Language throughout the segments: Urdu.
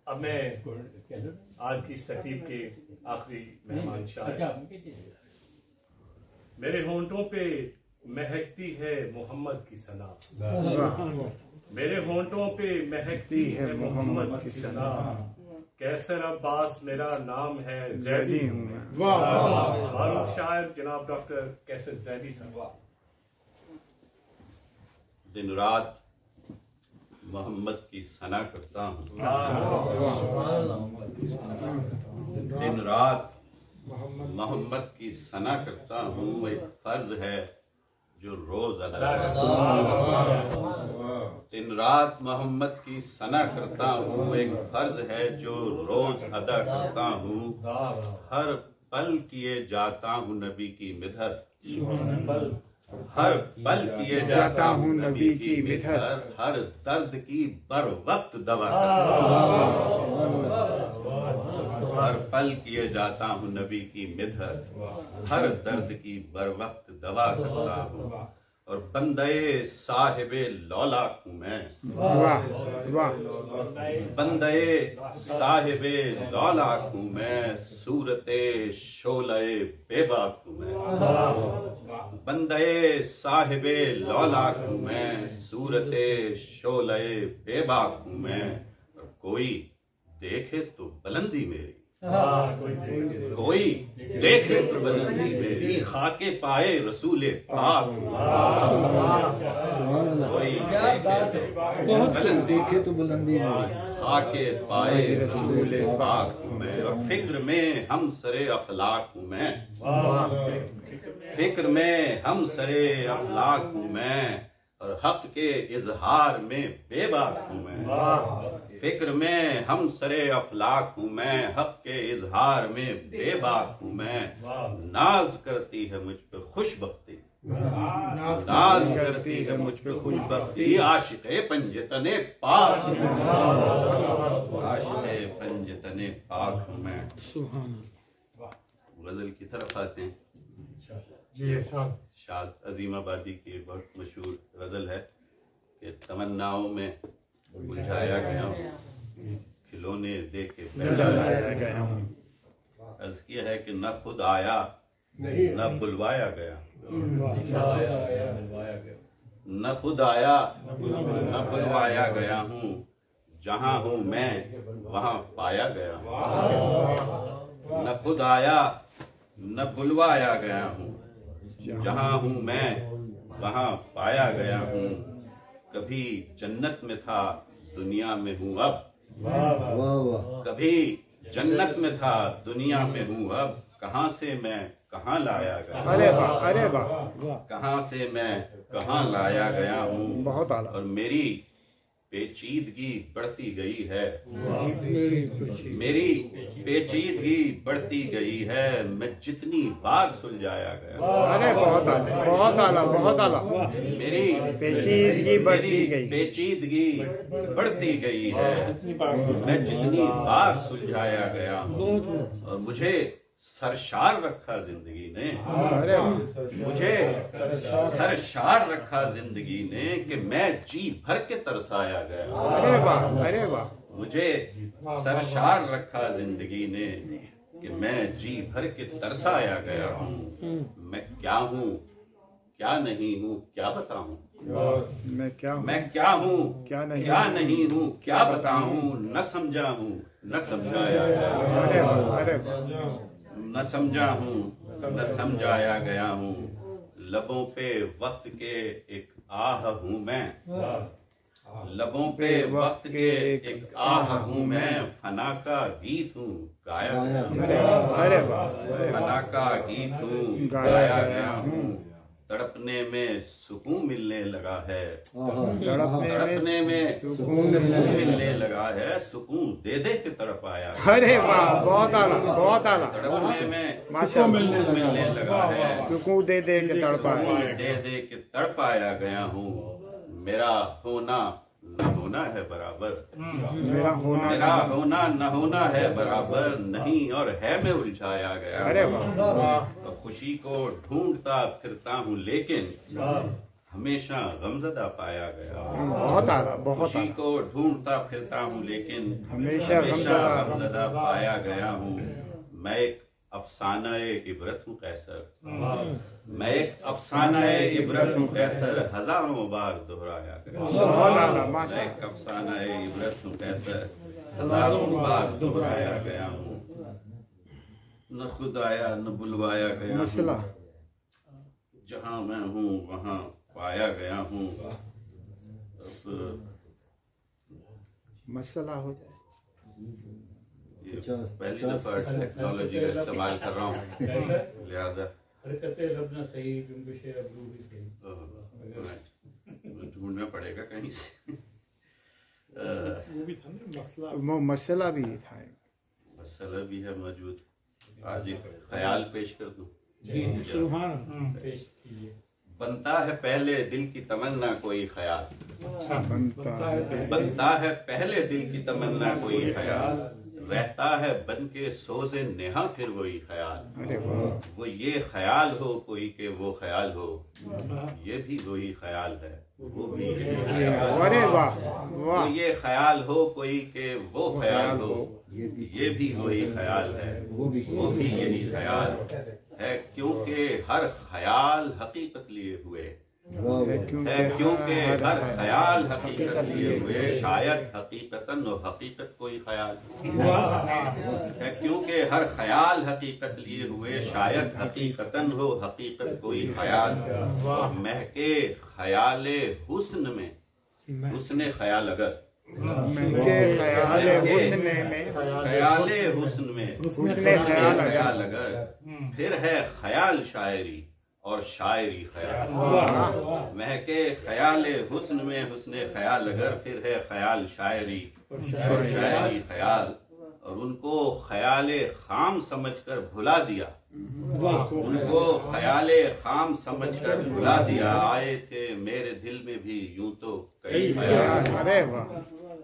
اب میں آج کی اس تقریب کے آخری مہمان شاعر، میرے ہونٹوں پہ مہکتی ہے محمد کی ثنا، میرے ہونٹوں پہ مہکتی ہے محمد کی ثنا، کیسر عباس میرا نام ہے، زیدی ہوں میں۔ معروف شاعر جناب ڈاکٹر کیسر زیدی صاحب۔ دن رات محمد کی ثنا کرتا ہوں، دن رات محمد کی ثنا کرتا ہوں، ایک فرض ہے جو روز ادا کرتا ہوں۔ دن رات محمد کی ثنا کرتا ہوں، ایک فرض ہے جو روز ادا کرتا ہوں، ہر پل کیے جاتا ہوں نبی کی مدحت، ہر پل کیے جاتا ہوں نبی کی مدحت، ہر درد کی بر وقت دوا کرتا ہوں، ہر پل کیے جاتا ہوں نبی کی مدحت، ہر درد کی بر وقت دوا کرتا ہوں، اور بندے صاحب لولاک ہوں میں، بندے صاحب لولاک ہوں میں، صورت شعلہ بے باک ہوں میں، بندے صاحب لولاک ہوں میں، صورت شعلہ بے باک ہوں میں، اور کوئی دیکھے تو بلندی میری، کوئی دیکھے تو بلندی میری، خاک پائے رسول پاک، کوئی دیکھے تو بلندی میری، خاک پائے رسول پاک ہوں میں، اور فکر میں ہم سر اخلاق ہوں میں، فکر میں ہم سر اخلاق ہوں میں، اور حق کے اظہار میں بے باک ہوں میں، فکر میں ہم سر افلاک ہوں میں، حق کے اظہار میں بے باک ہوں میں، ناز کرتی ہے مجھ پہ خوش بختی، ناز کرتی ہے مجھ پہ خوش بختی، عاشق پنجتن پاک، عاشق پنجتن پاک ہوں میں۔ غزل کی طرف آتے ہیں۔ شاد عظیم آبادی کی بہت مشہور غزل ہے کہ تمناؤں میں الجھایا گیا ہوں، کھلونے دے کے بہلایا گیا ہوں، عرض کیا ہے کہ نہ خود آیا نہ بلوایا گیا، نہ خود آیا نہ بلوایا گیا ہوں، جہاں ہوں میں وہاں پایا گیا ہوں، نہ خود آیا نہ بلوایا گیا ہوں، جہاں ہوں میں وہاں پایا گیا ہوں، کبھی جنت میں تھا دنیا میں ہوں اب، کبھی جنت میں تھا دنیا میں ہوں اب، کہاں سے میں کہاں لایا گیا، کہاں سے میں کہاں لایا گیا ہوں، اور میری پیچیدگی بڑھتی گئی ہے، میری پیچیدگی بڑھتی گئی ہے، میں جتنی بار سلجھایا گیا، بہت اعلیٰ بہت اعلیٰ، میری پیچیدگی بڑھتی گئی، پیچیدگی بڑھتی گئی ہے، میں جتنی بار سلجھایا گیا ہوں، اور مجھے سرشار رکھا زندگی نے، مجھے سرشار رکھا زندگی نے، کہ میں جی بھر کے ترسایا گیا، مجھے سرشار رکھا زندگی نے، کہ میں جی بھر کے ترسایا گیا ہوں، میں کیا ہوں کیا نہیں ہوں کیا بتاؤں، میں کیا ہوں کیا نہیں ہوں کیا بتاؤں، نہ سمجھا ہوں نہ سمجھایا گیا، نہ سمجھا ہوں نہ سمجھایا گیا ہوں، لبوں پہ وقت کے ایک آہ ہوں میں، لبوں پہ وقت کے ایک آہ ہوں میں، فنا کا گیت ہوں گایا گیا ہوں، فنا کا گیت ہوں گایا گیا ہوں، تڑپنے میں سکون ملنے لگا ہے، تڑپنے میں سکون ملنے لگا ہے، سکون دے دے کے تڑپ آیا، ارے واہ بہت اعلیٰ بہت اعلیٰ، تڑپنے میں سکون ملنے لگا ہے، سکون دے دے کے تڑپ آیا، دے دے کے تڑپ آیا گیا ہوں، میرا ہونا نہ ہونا ہے برابر، میرا ہونا نہ ہونا ہے برابر، نہیں اور ہے میں الجھایا گیا، ارے واہ، خوشی کو ڈھونڈتا پھرتا ہوں لیکن ہمیشہ غمزدہ پایا گیا ہوں، بہت اعلیٰ، بہت خوشی اعلیٰ، کو ڈھونڈتا پھرتا ہوں لیکن ہمیشہ غمزدہ پایا گیا ہوں۔ میں ایک افسانہ عبرت ہوں قیصر، میں ایک افسانہ عبرت ہوں قیصر، ہزاروں بار دہرایا گیا ہوں۔ بہت اعلیٰ، میں ماشاء ایک افسانہ عبرت ہوں قیصر، ہزاروں بار دہرایا گیا ہوں۔ نہ خود آیا نہ بلوایا گیا مسئلہ ہوں، جہاں میں ہوں وہاں پایا گیا ہوں۔ اب مسئلہ ہو جائے، یہ پہلی دفعہ ٹیکنالوجی کا استعمال کر رہا ہوں، لہذا حرکتیں لب نہ صحیح جنبش ابرو بھی صحیح، ڈھونڈنا پڑے گا کہیں سے۔ وہ بھی تھا نا مسئلہ، وہ مسئلہ بھی تھا، مسئلہ بھی ہے موجود۔ آج ایک خیال پیش کر دوں۔ سبحان پیش کیجیے۔ بنتا ہے پہلے دل کی تمنا کوئی خیال، بنتا ہے پہلے دل کی تمنا کوئی خیال، رہتا ہے بن کے سوز نہاں پھر وہی خیال۔ ارے واہ، وہ یہ خیال ہو کوئی کہ وہ خیال ہو، یہ بھی وہی خیال ہے وہ بھی یہی خیال ہے۔ ارے واہ وہ واہ، یہ خیال ہو کوئی کہ وہ خیال ہو، یہ بھی وہی خیال ہے وہ بھی یہی خیال ہے۔ کیونکہ ہر خیال حقیقت لیے ہوئے ہے، کیونکہ ہر خیال حقیقت لیے ہوئے، شاید حقیقتاً و حقیقت کوئی خیال ہے۔ کیونکہ ہر خیال حقیقت لیے ہوئے، شاید حقیقتاً ہو حقیقت کوئی خیال۔ مہکے خیال حسن میں حسن خیال اگر، مہکے خیال حسن میں، خیال حسن میں حسن خیال خیال اگر، پھر ہے خیال شاعری اور شاعری خیال۔ مہکے خیال حسن میں حسن خیال اگر، پھر ہے خیال شاعری اور شاعری خیال۔ اور ان کو خیال خام سمجھ کر بھلا دیا، ان کو خیال خام سمجھ کر بھلا دیا، آئے تھے میرے دل میں بھی یوں تو کئی خیال۔ ارے واہ،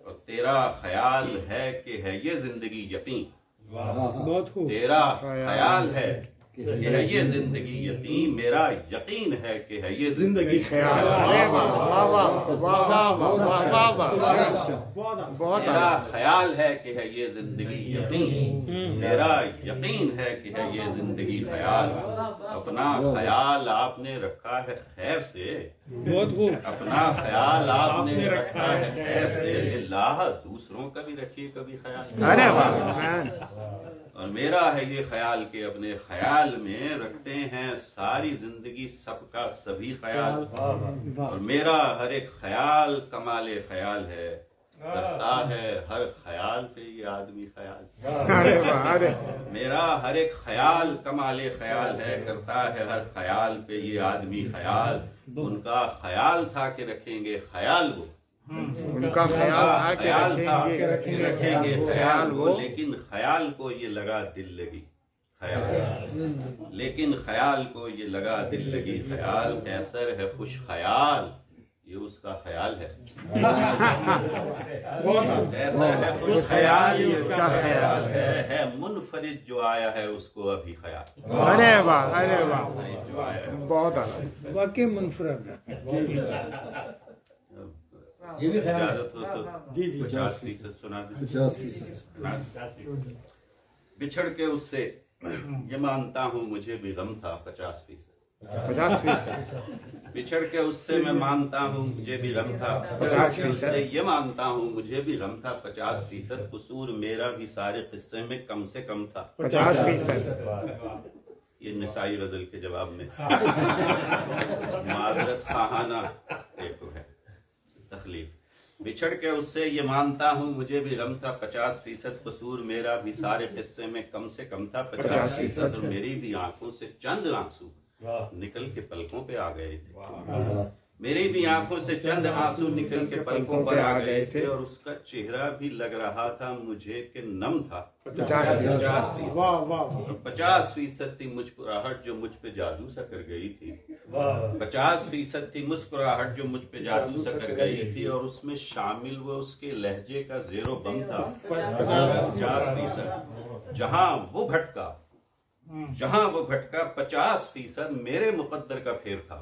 اور تیرا خیال ہے کہ ہے یہ زندگی یقین، بہت خوب، تیرا خیال ہے کہ ہے یہ زندگی یقین، میرا یقین ہے کہ ہے یہ زندگی خیال، ارے واہ واہ واہ واہ واہ واہ واہ، بہت میرا اعلیٰ، خیال ہے کہ ہے یہ زندگی یقین، میرا یقین ہے کہ ہے یہ زندگی خیال۔ اپنا خیال آپ نے رکھا ہے خیر سے، بہت خوب، اپنا خیال آپ نے رکھا ہے خیر سے، اللہ دوسروں کا بھی رکھیے کبھی خیال۔ ارے واہ، اور میرا ہے یہ خیال کہ اپنے خیال میں رکھتے ہیں ساری زندگی سب کا سبھی خیال، اور میرا ہر ایک خیال کمال خیال ہے، کرتا ہے ہر خیال پہ یہ آدمی خیال۔ ارے واہ، ارے میرا ہر ایک خیال کمال خیال ہے، کرتا ہے ہر خیال پہ یہ آدمی خیال۔ ان کا خیال تھا کہ رکھیں گے خیال وہ، ان کا خیال تھا کہ رکھیں گے خیال وہ، لیکن خیال کو یہ لگا دل لگی خیال، لیکن خیال کو یہ لگا دل لگی خیال۔ قیصر ہے خوش خیال، یہ اس کا خیال ہے، قیصر ہے خوش خیال، یہ اس کا خیال ہے منفرد جو آیا ہے اس کو ابھی خیال۔ ارے واہ، ارے واہ، جو آیا ہے بہت اعلیٰ، واقعی منفرد ہے۔ یہ بھی اجازت ہو تو 50% سنا دیں۔ بچھڑ کے اس سے یہ مانتا ہوں مجھے بھی غم تھا 50%، 50%، بچھڑ کے اس سے میں مانتا ہوں مجھے بھی غم تھا 50%، یہ مانتا ہوں مجھے بھی غم تھا 50%، قصور میرا بھی سارے قصے میں کم سے کم تھا 50%، یہ نسائی غزل کے جواب میں معذرت خواہانہ ایک ہے تخلیق۔ بچھڑ کے اس سے یہ مانتا ہوں مجھے بھی غم تھا 50%، قصور میرا بھی سارے قصے میں کم سے کم تھا 50%، اور میری بھی آنکھوں سے چند آنسو نکل کے پلکوں پہ آ گئے تھے، میری بھی آنکھوں سے چند آنسو نکل کے پلکوں پر آ گئے تھے، اور اس کا چہرہ بھی لگ رہا تھا مجھے کہ نم تھا 50%، 50% تھی مسکراہٹ جو مجھ پہ جادو سا کر گئی تھی، 50% تھی مسکراہٹ جو مجھ پہ جادو سا کر گئی تھی، اور اس میں شامل وہ اس کے لہجے کا زیر و بم تھا 50%، جہاں وہ بھٹکا 50% میرے مقدر کا پھیر تھا،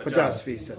50%।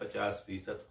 50%,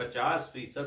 50%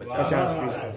50%।